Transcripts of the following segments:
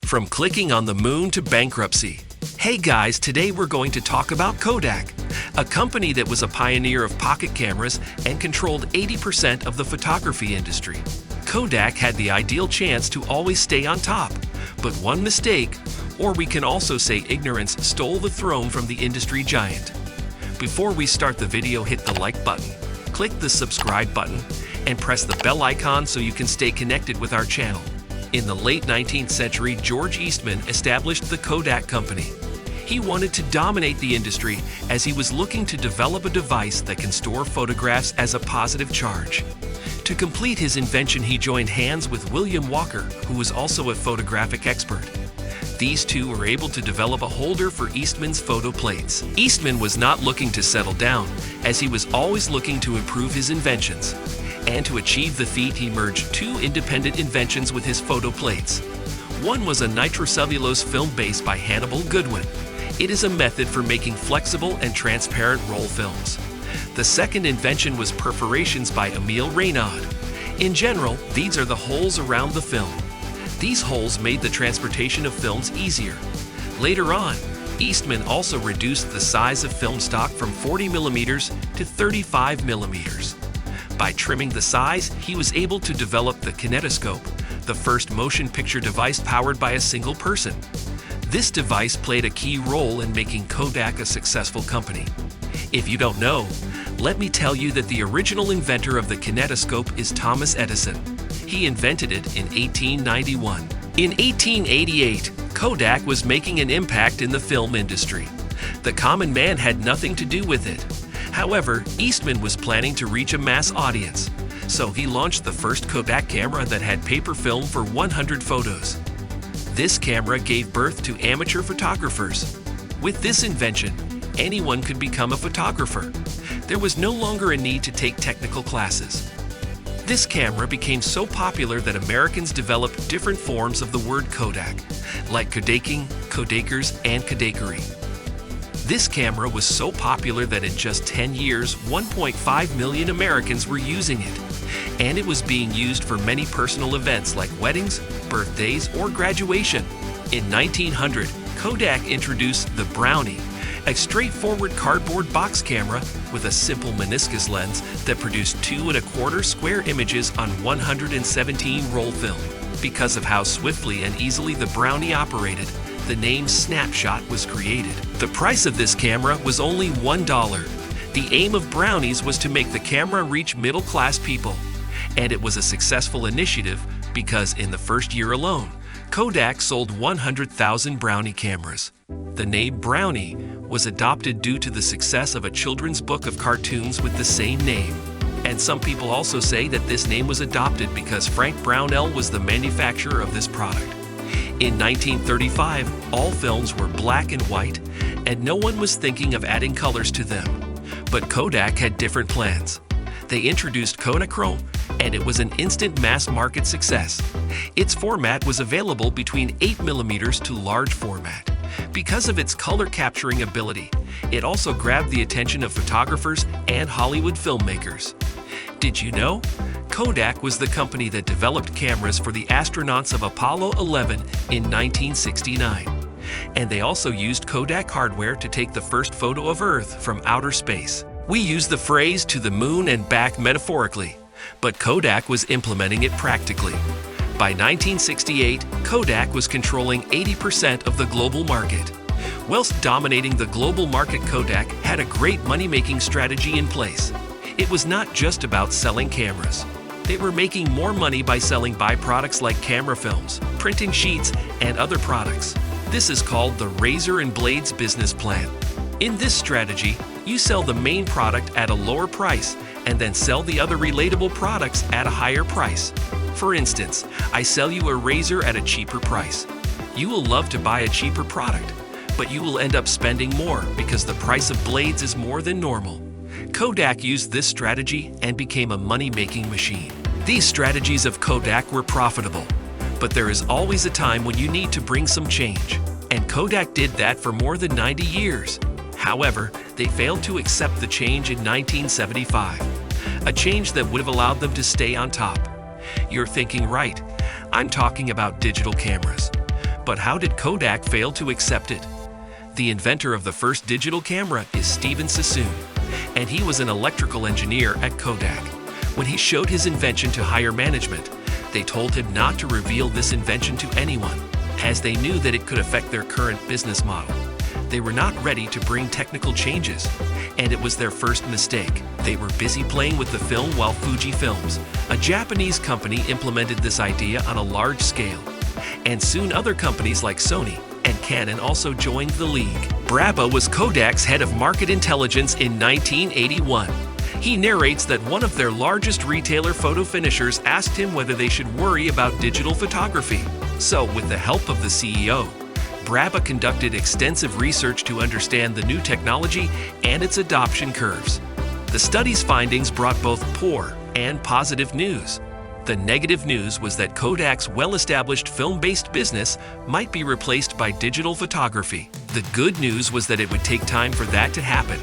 From clicking on the moon to bankruptcy. Hey guys, today we're going to talk about Kodak, a company that was a pioneer of pocket cameras and controlled 80% of the photography industry. Kodak had the ideal chance to always stay on top, but one mistake, or we can also say ignorance, stole the throne from the industry giant. Before we start the video, hit the like button, click the subscribe button, and press the bell icon so you can stay connected with our channel. In the late 19th century, George Eastman established the Kodak Company. He wanted to dominate the industry as he was looking to develop a device that can store photographs as a positive charge. To complete his invention, he joined hands with William Walker, who was also a photographic expert. These two were able to develop a holder for Eastman's photo plates. Eastman was not looking to settle down, as he was always looking to improve his inventions. And to achieve the feat, he merged two independent inventions with his photo plates. One was a nitrocellulose film base by Hannibal Goodwin. It is a method for making flexible and transparent roll films. The second invention was perforations by Emile Reynaud. In general, these are the holes around the film. These holes made the transportation of films easier. Later on, Eastman also reduced the size of film stock from 40 millimeters to 35 millimeters. By trimming the size, he was able to develop the kinetoscope, the first motion picture device powered by a single person. This device played a key role in making Kodak a successful company. If you don't know, let me tell you that the original inventor of the kinetoscope is Thomas Edison. He invented it in 1891. In 1888, Kodak was making an impact in the film industry. The common man had nothing to do with it. However, Eastman was planning to reach a mass audience, so he launched the first Kodak camera that had paper film for 100 photos. This camera gave birth to amateur photographers. With this invention, anyone could become a photographer. There was no longer a need to take technical classes. This camera became so popular that Americans developed different forms of the word Kodak, like Kodaking, Kodakers, and Kodakery. This camera was so popular that in just 10 years, 1.5 million Americans were using it. And it was being used for many personal events like weddings, birthdays, or graduation. In 1900, Kodak introduced the Brownie, a straightforward cardboard box camera with a simple meniscus lens that produced 2¼ square images on 117 roll film. Because of how swiftly and easily the Brownie operated, the name Snapshot was created. The price of this camera was only $1. The aim of Brownies was to make the camera reach middle-class people. And it was a successful initiative because in the first year alone, Kodak sold 100,000 Brownie cameras. The name Brownie was adopted due to the success of a children's book of cartoons with the same name. And some people also say that this name was adopted because Frank Brownell was the manufacturer of this product. In 1935, all films were black and white, and no one was thinking of adding colors to them. But Kodak had different plans. They introduced Kodachrome, and it was an instant mass-market success. Its format was available between 8 millimeters to large format. Because of its color-capturing ability, it also grabbed the attention of photographers and Hollywood filmmakers. Did you know? Kodak was the company that developed cameras for the astronauts of Apollo 11 in 1969. And they also used Kodak hardware to take the first photo of Earth from outer space. We use the phrase "to the moon and back" metaphorically, but Kodak was implementing it practically. By 1968, Kodak was controlling 80% of the global market. Whilst dominating the global market, Kodak had a great money-making strategy in place. It was not just about selling cameras. They were making more money by selling byproducts like camera films, printing sheets, and other products. This is called the razor and blades business plan. In this strategy, you sell the main product at a lower price and then sell the other relatable products at a higher price. For instance, I sell you a razor at a cheaper price. You will love to buy a cheaper product, but you will end up spending more because the price of blades is more than normal. Kodak used this strategy and became a money-making machine. These strategies of Kodak were profitable, but there is always a time when you need to bring some change. And Kodak did that for more than 90 years. However, they failed to accept the change in 1975, a change that would have allowed them to stay on top. You're thinking right. I'm talking about digital cameras. But how did Kodak fail to accept it? The inventor of the first digital camera is Stephen Sassoon, and he was an electrical engineer at Kodak. When he showed his invention to higher management, they told him not to reveal this invention to anyone, as they knew that it could affect their current business model. They were not ready to bring technical changes, and it was their first mistake. They were busy playing with the film while Fuji Films, a Japanese company, implemented this idea on a large scale. And soon other companies like Sony and Canon also joined the league. Braba was Kodak's head of market intelligence in 1981. He narrates that one of their largest retailer photo finishers asked him whether they should worry about digital photography. So, with the help of the CEO, Braba conducted extensive research to understand the new technology and its adoption curves. The study's findings brought both poor and positive news. The negative news was that Kodak's well-established film-based business might be replaced by digital photography. The good news was that it would take time for that to happen,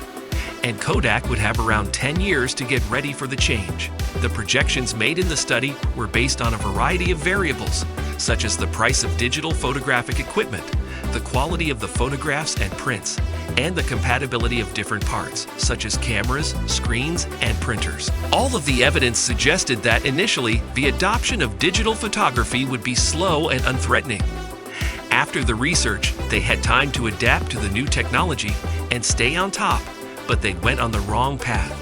and Kodak would have around 10 years to get ready for the change. The projections made in the study were based on a variety of variables, such as the price of digital photographic equipment, the quality of the photographs and prints, and the compatibility of different parts, such as cameras, screens, and printers. All of the evidence suggested that initially, the adoption of digital photography would be slow and unthreatening. After the research, they had time to adapt to the new technology and stay on top, but they went on the wrong path.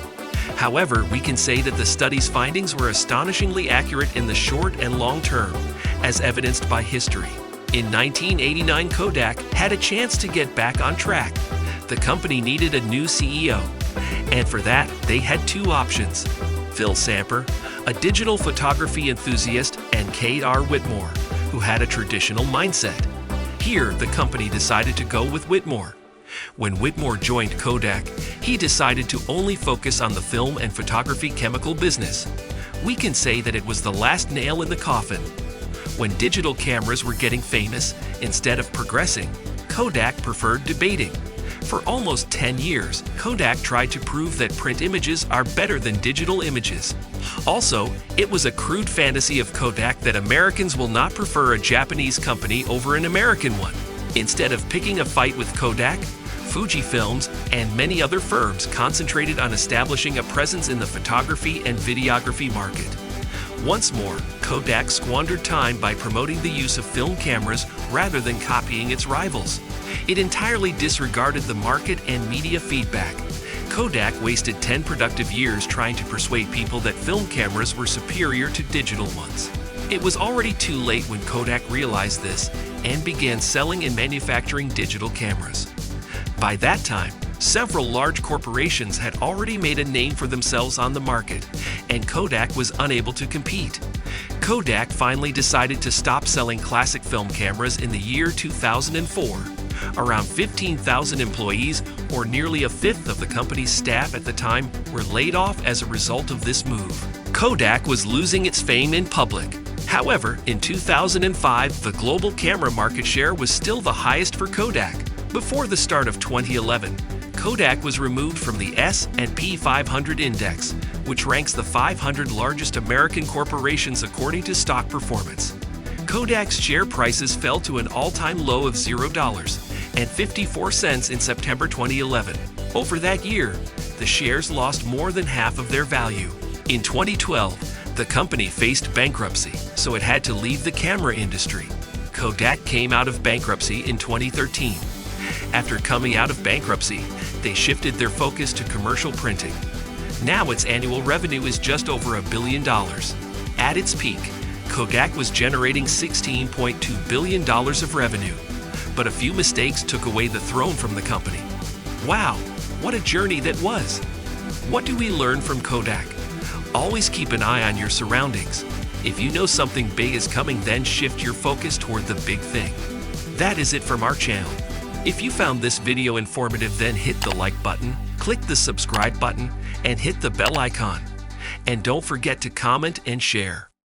However, we can say that the study's findings were astonishingly accurate in the short and long term, as evidenced by history. In 1989, Kodak had a chance to get back on track. The company needed a new CEO, and for that, they had two options: Phil Samper, a digital photography enthusiast, and Kate R. Whitmore, who had a traditional mindset. Here, the company decided to go with Whitmore. When Whitmore joined Kodak, he decided to only focus on the film and photography chemical business. We can say that it was the last nail in the coffin. When digital cameras were getting famous, instead of progressing, Kodak preferred debating. For almost 10 years, Kodak tried to prove that print images are better than digital images. Also, it was a crude fantasy of Kodak that Americans will not prefer a Japanese company over an American one. Instead of picking a fight with Kodak, Fuji Films and many other firms concentrated on establishing a presence in the photography and videography market. Once more, Kodak squandered time by promoting the use of film cameras rather than copying its rivals. It entirely disregarded the market and media feedback. Kodak wasted 10 productive years trying to persuade people that film cameras were superior to digital ones. It was already too late when Kodak realized this and began selling and manufacturing digital cameras. By that time, several large corporations had already made a name for themselves on the market, and Kodak was unable to compete. Kodak finally decided to stop selling classic film cameras in the year 2004. Around 15,000 employees, or nearly a fifth of the company's staff at the time, were laid off as a result of this move. Kodak was losing its fame in public. However, in 2005, the global camera market share was still the highest for Kodak. Before the start of 2011, Kodak was removed from the S&P 500 index, which ranks the 500 largest American corporations according to stock performance. Kodak's share prices fell to an all-time low of $0.54 in September 2011. Over that year, the shares lost more than half of their value. In 2012, the company faced bankruptcy, so it had to leave the camera industry. Kodak came out of bankruptcy in 2013. After coming out of bankruptcy, they shifted their focus to commercial printing. Now its annual revenue is just over $1 billion. At its peak, Kodak was generating $16.2 billion of revenue. But a few mistakes took away the throne from the company. Wow, what a journey that was! What do we learn from Kodak? Always keep an eye on your surroundings. If you know something big is coming, then shift your focus toward the big thing. That is it from our channel. If you found this video informative, then hit the like button, click the subscribe button, and hit the bell icon. And don't forget to comment and share.